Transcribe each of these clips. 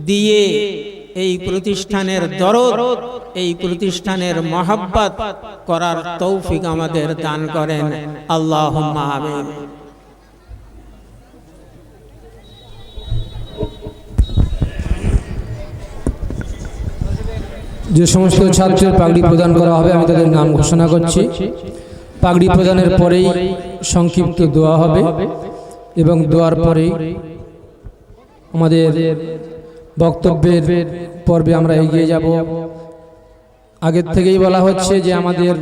দিয়ে এই প্রতিষ্ঠানের দরদ, এই প্রতিষ্ঠানের মহব্বত করার তৌফিক আমাদের দান করেন। আল্লাহুম্মা আমিন। যে সমস্ত ছাত্রের পাগড়ি প্রদান করা হবে আমি তাদের নাম ঘোষণা করছি। পাগড়ি প্রদানের পরেই সংক্ষিপ্ত দোয়া হবে এবং দোয়ার পরেই আমাদের বক্তব্যের পর্বে আমরা এগিয়ে যাব। আগের থেকেই বলা হচ্ছে যে আমাদের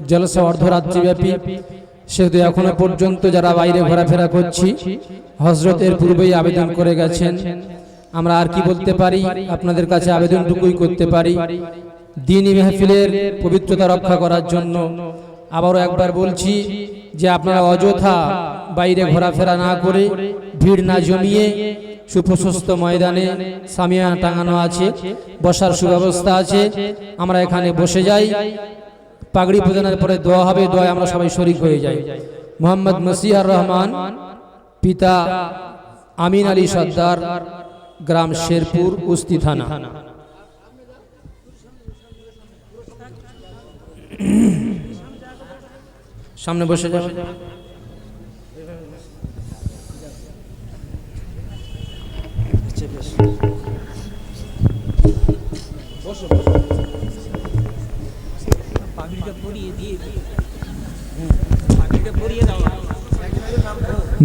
জলসা অর্ধরাত্রিব্যাপী, সেহেতু এখনো পর্যন্ত যারা বাইরে ঘোরাফেরা করছি হজরতের পূর্বেই আবেদন করে গেছেন। আমরা আর কি বলতে পারি, আপনাদের কাছে আবেদনটুকুই করতে পারি দ্বীনি মেহফিলের পবিত্রতা রক্ষা করার জন্য। আবারও একবার বলছি যে আপনারা অযথা বাইরে ঘোরাফেরা না করে, ভিড় না জমিয়ে, সুপ্রশস্ত ময়দানে সামিয়ানা টাঙানো আছে, বসার সুব্যবস্থা আছে, আমরা এখানে বসে যাই। পাগড়ি প্রদানের পরে দোয়া হবে, দোয়ায় আমরা সবাই শরীক হয়ে যাই। মোহাম্মদ মসিহার রহমান, পিতা আমিন আলী সর্দার, গ্রাম শেরপুর, উস্তি থানা। সামনে বসে যাবে।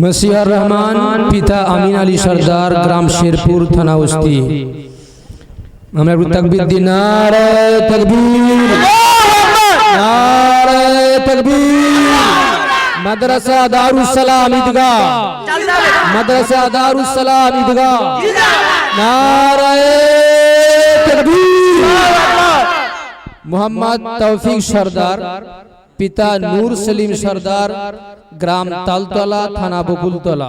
মসিহার রহমান, পিতা আমিন আলী সর্দার, গ্রাম শেরপুর, থানা উস্তি। আমরা একটু তাকবীর দিই। নারে তাকবীর, নারে তাকবীর। মাদ্রাসা দারুস সালাম ঈদগাহ, মাদ্রাসা দারুস সালাম ঈদগাহ। নারে তাকবীর। মোহাম্মদ তৌফিক সর্দার, পিতা নূর সেলিম সর্দার, গ্রাম তালতলা, থানা বকুলতলা।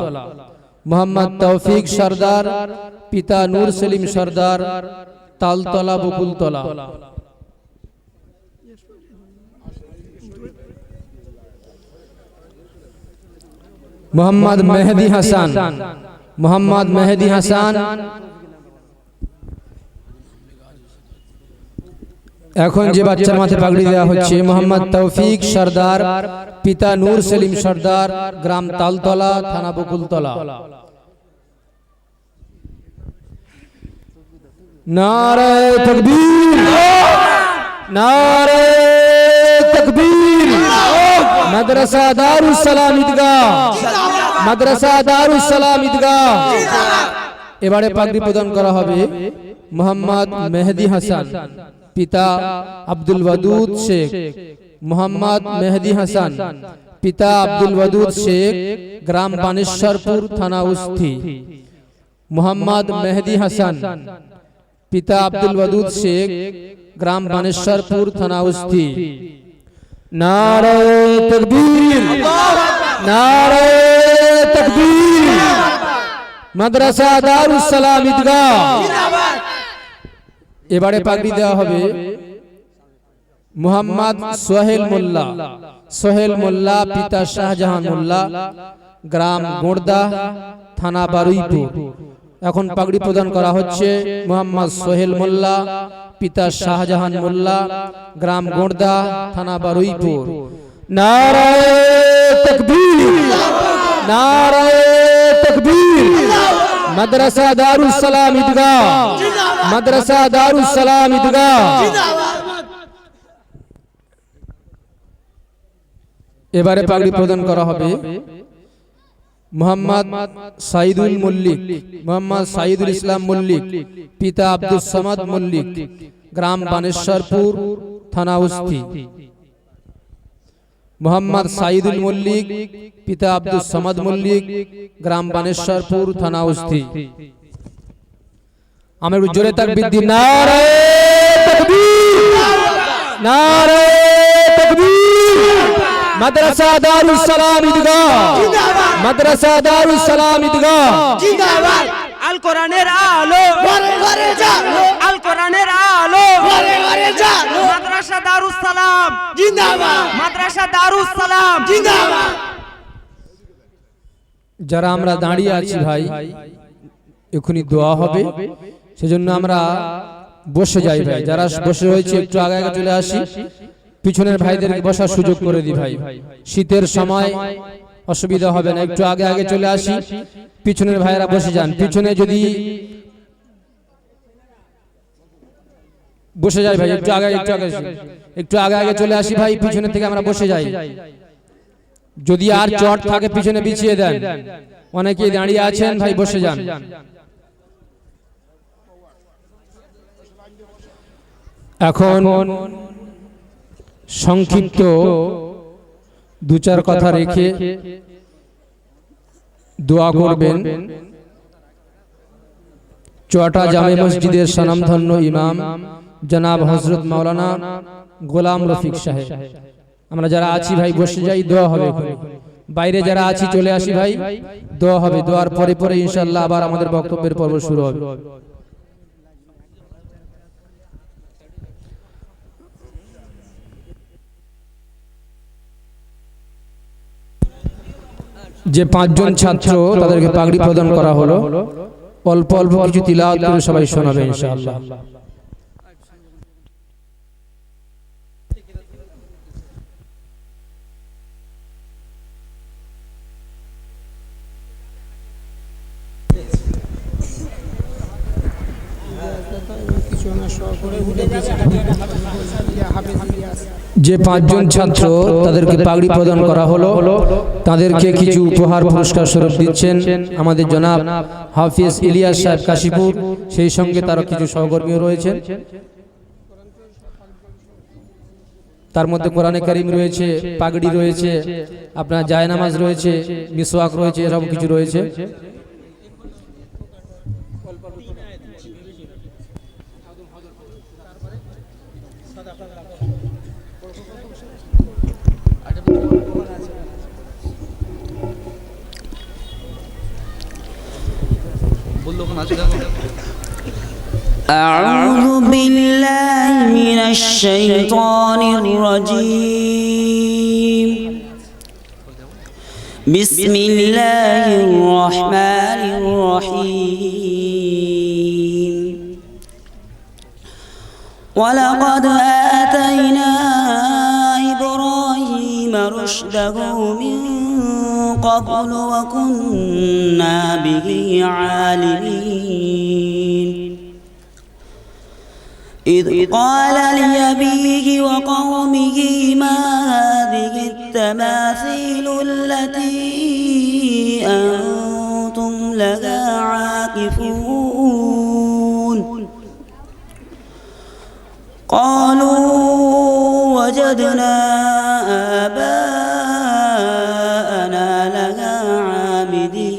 মোহাম্মদ তৌফিক সর্দার, পিতা নূর সেলিম সর্দার, তালতলা, বকুলতলা। মোহাম্মদ মেহেদি হাসান, মোহাম্মদ মেহেদি হাসান, এখন যে বাচ্চার মাথায় পাগড়ি দেওয়া হচ্ছে মোহাম্মদ তৌফিক সর্দার, পিতা নূর সেলিম সর্দার, গ্রাম তালতলা, থানা বকুলতলা। নারে তাকবীর, নারে তাকবীর। মাদ্রাসা দারুস সালাম ঈদগাহ, মাদ্রাসা দারুস সালাম ঈদগাহ। এবারে পাগড়ি প্রদান করা হবে মোহাম্মদ মেহেদি হাসান, পিতা আব্দুল ওয়াদুদ শেখ। মোহাম্মদ মেহেদি হাসান, পিতা আব্দুল ওয়াদুদ শেখ, গ্রাম বানেশ্বরপুর, থানা উস্তি। মোহাম্মদ মেহেদি হাসান, পিতা আব্দুল ওয়াদুদ শেখ, গ্রাম বানেশ্বরপুর, থানা উস্তি। নারে তাকবীর, নারে তাকবীর। মাদ্রাসা দারুস সালাম ঈদগাহ। এবারে পাগড়ি দেওয়া হবে মোহাম্মদ সোহেল মোল্লা, সোহেল মোল্লা, পিতা শাহজাহান মোল্লা, গ্রাম গোড়দা, থানা বারুইপুর। এখন পাগড়ি প্রদান করা হচ্ছে মোহাম্মদ সোহেল মোল্লা, পিতা শাহজাহান মোল্লা, গ্রাম গোড়দা, থানা বারুইপুর। নারে তাকবীর, নারে তাকবীর। মাদ্রাসা দারুস সালাম ঈদগাহ, মাদ্রাসা দারুস সালাম ঈদগাহ। এবারে পাগড়ি প্রদান করা হবে মোহাম্মদ সাইদুল মল্লিক, মোহাম্মদ সাইদুল ইসলাম মল্লিক, পিতা আব্দুল সামাদ মল্লিক, গ্রাম বানেশ্বরপুর, থানা উস্তি। মোহাম্মদ সাইদুল মল্লিক, পিতা আব্দুল সামাদ মল্লিক, গ্রাম বানেশ্বরপুর, থানা উস্তি। আমরা একটু জোরে তাকবীর দিই। নারে তাকবীর, নারে তাকবীর। মাদ্রাসা দারুস সালাম ঈদগাহ, মাদ্রাসা দারুস সালাম ঈদগাহ। জিন্দাবাদ। আল কোরআনের আলো ঘরে ঘরে জালো, আল কোরআনের আলো ঘরে ঘরে জালো। মাদ্রাসা দারুস সালাম জিন্দাবাদ, মাদ্রাসা দারুস সালাম জিন্দাবাদ। যারা আমরা দাঁড়িয়ে আছি ভাই, এখনই দোয়া হবে, সেজন্য আমরা বসে যাই ভাই। যারা বসে রয়েছে একটু আগে আগে চলে আসি, পিছনের ভাইদেরকে বসার সুযোগ করে দিই ভাই। শীতের সময় অসুবিধা হবে না, একটু আগে আগে চলে আসি, পিছনের ভাইরা বসে যান। পিছনে যদি বসে যাই ভাই, একটু আগে একটু আগে আগে চলে আসি ভাই, পিছনের থেকে আমরা বসে যাই। যদি আর চট থাকে পিছনে বিছিয়ে দেন, অনেকেই দাঁড়িয়ে আছেন ভাই, বসে যান। এখন সংক্ষিপ্ত দু চার কথা রেখে দোয়া করবেন চুয়াটা জামে মসজিদের স্বনামধন্য ইমাম জনাব হযরত মাওলানা গোলাম রফিক সাহেব। আমরা যারা আছি ভাই বসে যাই, দোয়া হবে। বাইরে যারা আছি চলে আসি ভাই, দোয়া হবে। দোয়ার পরে পরে ইনশাআল্লাহ আবার আমাদের বক্তব্যের পর্ব শুরু হবে। যে পাঁচজন ছাত্র তাদেরকে পাগড়ি প্রদান করা হলো, অল্প অল্প কিছু তিলাওয়াত করে সবাই শোনাবে ইনশাআল্লাহ। যে পাঁচজন ছাত্র তাদেরকে পাগড়ি প্রদান করা হলো, তাদেরকে কিছু উপহার পুরস্কার স্বরূপ দিচ্ছেন আমাদের জনাব হাফিজ ইলিয়াস সাহেব কাশীপুর, সেই সঙ্গে তার কিছু সহকর্মীও রয়েছেন। তার মধ্যে কোরআনে কারীম রয়েছে, পাগড়ি রয়েছে, আপনার জায়নামাজ রয়েছে, মিসওয়াক রয়েছে, এসব কিছু রয়েছে। أعوذ بالله من الشيطان الرجيم. بسم الله الرحمن الرحيم. ولقد آتينا إبراهيم رشده من قبل وكنا به عالمين. إذ قال لأبيه وقومه ما هذه التماثيل التي أنتم لها عاكفون. قالوا وجدنا آباءنا لها عابدين.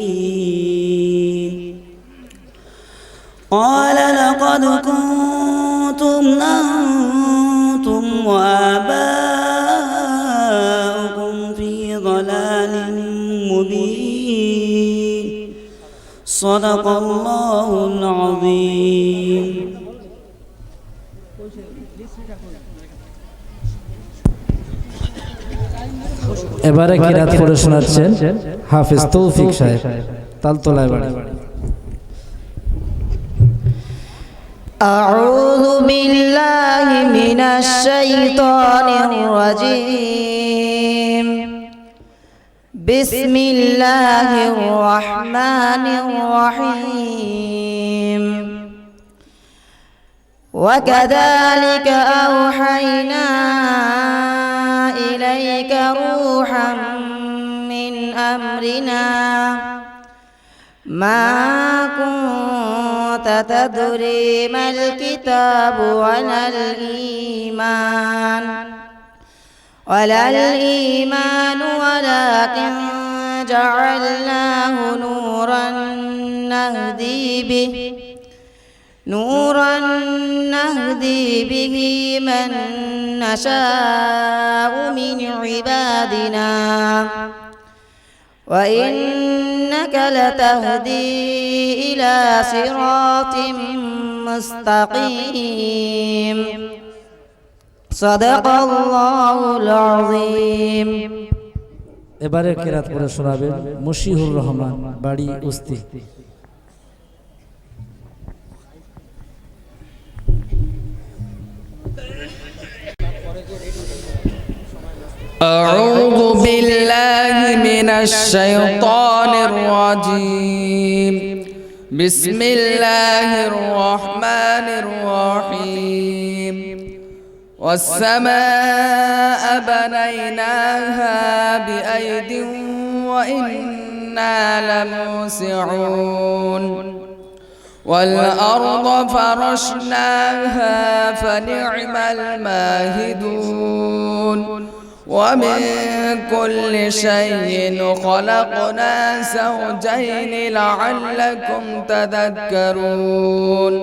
قال لقد كنتم أنتم وآباؤكم في ضلال مبين. صدق الله العظيم. এবারে কিরাত পড়ে শোনাচ্ছেন হাফেজ তৌফিক সাহেব, তালতলায় বাড়ি। أعوذ بالله من الشيطان الرجيم. بسم الله الرحمن الرحيم. وكذلك أوحينا إليك روحا من أمرنا ما كنت تدري ما الكتاب ولا الإيمان ولكن جعلناه نورا نهدي به من نشاء من عبادنا وإنك لتهدي إلى صراط مستقيم. صدق الله العظيم. এবারে কিরাত পড়ে শোনাবেন মশিহুর রহমান, বাড়ি উস্তি। أعوذ بالله من الشيطان الرجيم بسم الله الرحمن الرحيم والسماء بنيناها بأيد وإنا لموسعون والأرض فرشناها فنعم الماهدون ومن كل شيء خلقنا زوجين لعلكم تذكرون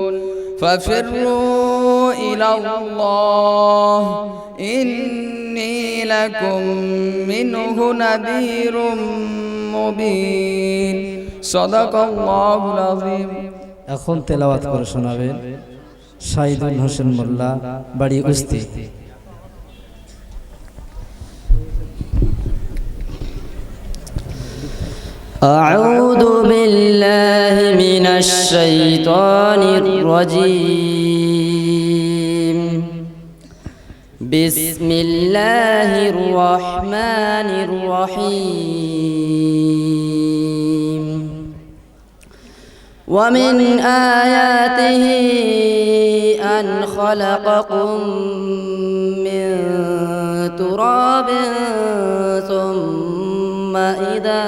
ففروا إلى الله إني لكم منه نذير مبين صدق الله العظيم এখন তেলাওয়াত করে শোনাবেন শাহিদুল হোসেন মোল্লা, বাড়ি উস্তি। أعوذ بالله من الشيطان الرجيم بسم الله الرحمن الرحيم ومن آياته أن خلقكم من تراب ثم إذا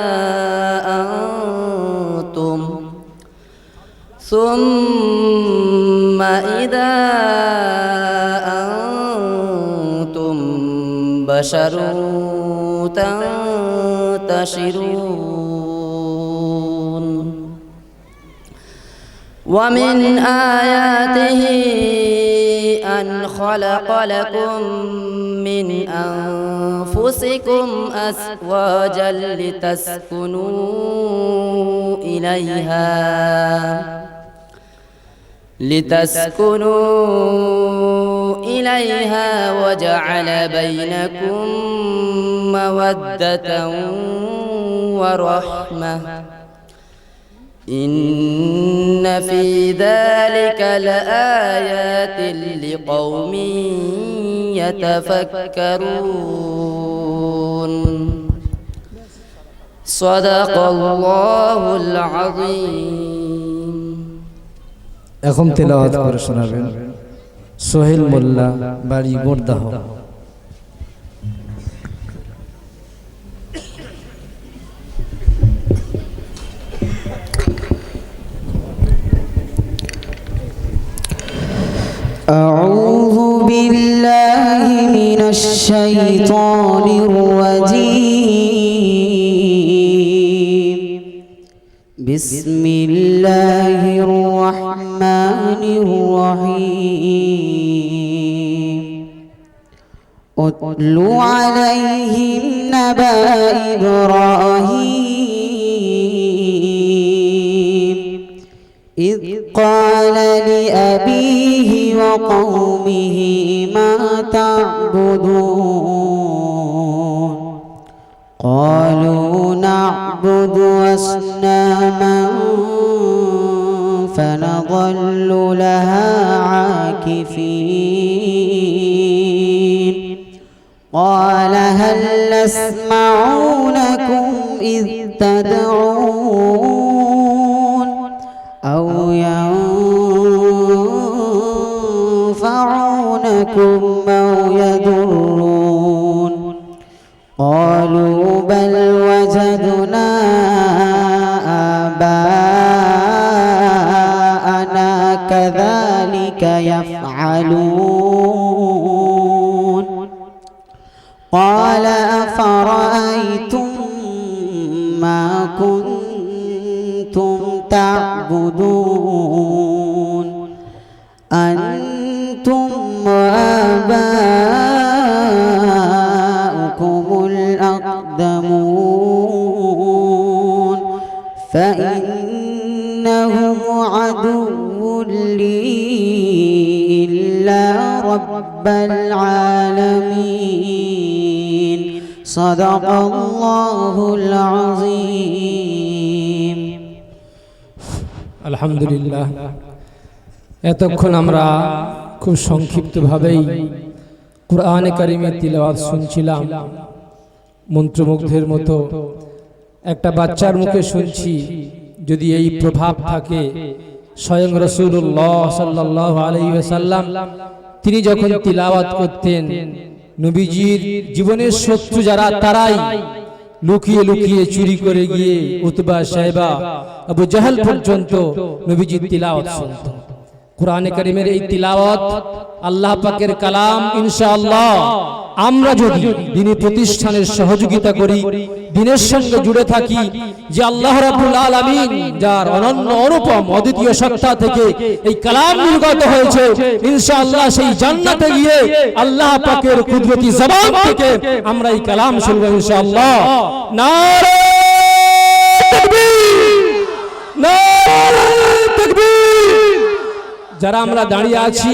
أنتم بشر تنتشرون ومن آياته أن خلق لكم من أنفسكم أزواجا لتسكنوا إليها وجعل بينكم مودة ورحمة إن في ذلك لآيات لقوم يتفكرون صدق الله العظيم এখন তেলাওয়াত করে শোনাবেন সোহেল মোল্লা, বাড়ি গোরদাহ। أعوذ بالله من الشيطان الرجيم بسم الله الرحمن الرحيم أتل عليهم نبأ إبراهيم إذ قال لأبيه وقومه ما تعبدون قالوا نعبد أصناما فنظل لها عاكفين قال هل نسمعونكم إذ تدعون أو ينفعونكم أو يضرون قالوا بل وجدنا آباءنا كذلك يفعلون قال أفرأيتم ما كنتم تعبدون أنتم وآباؤكم الأقدمون فإنهم عدو لي إلا رب العالمين صدق الله العظيم আলহামদুলিল্লাহ। এতক্ষণ আমরা খুব সংক্ষিপ্তভাবেই কুরআনে কারীমের তিলাওয়াত শুনছিলাম। মন্ত্রমুগ্ধের মতো একটা বাচ্চার মুখে শুনছি, যদি এই প্রভাব থাকে স্বয়ং রাসূলুল্লাহ সাল্লাল্লাহু আলাইহি ওয়াসাল্লাম তিনি যখন তিলাওয়াত করতেন, নবীজির জীবনের শত্রু যারা তারাই লুকিয়ে লুকিয়ে চুরি করে গিয়ে উতবা, সাইবা, আবু জাহেল পর্যন্ত নবীজির তিলাওয়াত শুনত। কোরআনে কারীমের এই তিলাওয়াত আল্লাহ পাকের কালাম, ইনশাআল্লাহ আমরা যদি দ্বীনি প্রতিষ্ঠানের সহযোগিতা করি, দ্বীনের সঙ্গে জুড়ে থাকি, যে আল্লাহ রাব্বুল আলামিন যার অনন্য অনুপম অদ্বিতীয় সত্তা থেকে এই কালাম নির্গত হয়েছে, ইনশাআল্লাহ সেই জান্নাতে গিয়ে আল্লাহ পাকের কুদরতি জবান থেকে আমরা এই কালাম শুনব ইনশাআল্লাহ। নারে তাকবীর, নারে তাকবীর। যারা আমরা দাঁড়িয়ে আছি,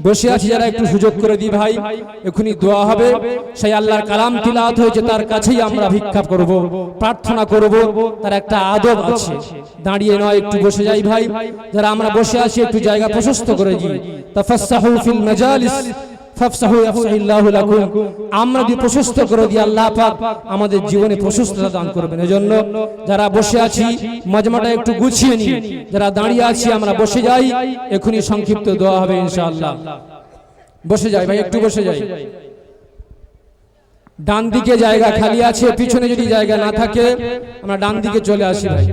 বসে আছি, যারা একটু সুযোগ করে দিই ভাই, এখনই দোয়া হবে। সেই আল্লাহর কালাম তিলাওয়াত হয়েছে, তার কাছেই আমরা ভিক্ষা করব, প্রার্থনা করব। তার একটা আদব আছে, দাঁড়িয়ে নয়, একটু বসে যাই ভাই। যারা আমরা বসে আছি একটু জায়গা প্রশস্ত করে দিই। তাফাসসাহু ফিল মাজালিস ফাফসাহু ইয়াফসাহিল্লাহু লাকুম। আমরা যদি প্রশস্ত করে দিই, আল্লাহ পাক আমাদের জীবনে প্রশস্ততা দান করবেন। এজন্য যারা বসে আছি মজমাটা একটু গুছিয়ে নিই, যারা দাঁড়িয়ে আছি আমরা বসে যাই, এখনই সংক্ষিপ্ত দোয়া হবে ইনশাআল্লাহ। বসে যাই ভাই, একটু বসে যাই। ডান দিকে জায়গা খালি আছে, পিছনে যদি জায়গা না থাকে আমরা ডান দিকে চলে আসি ভাই।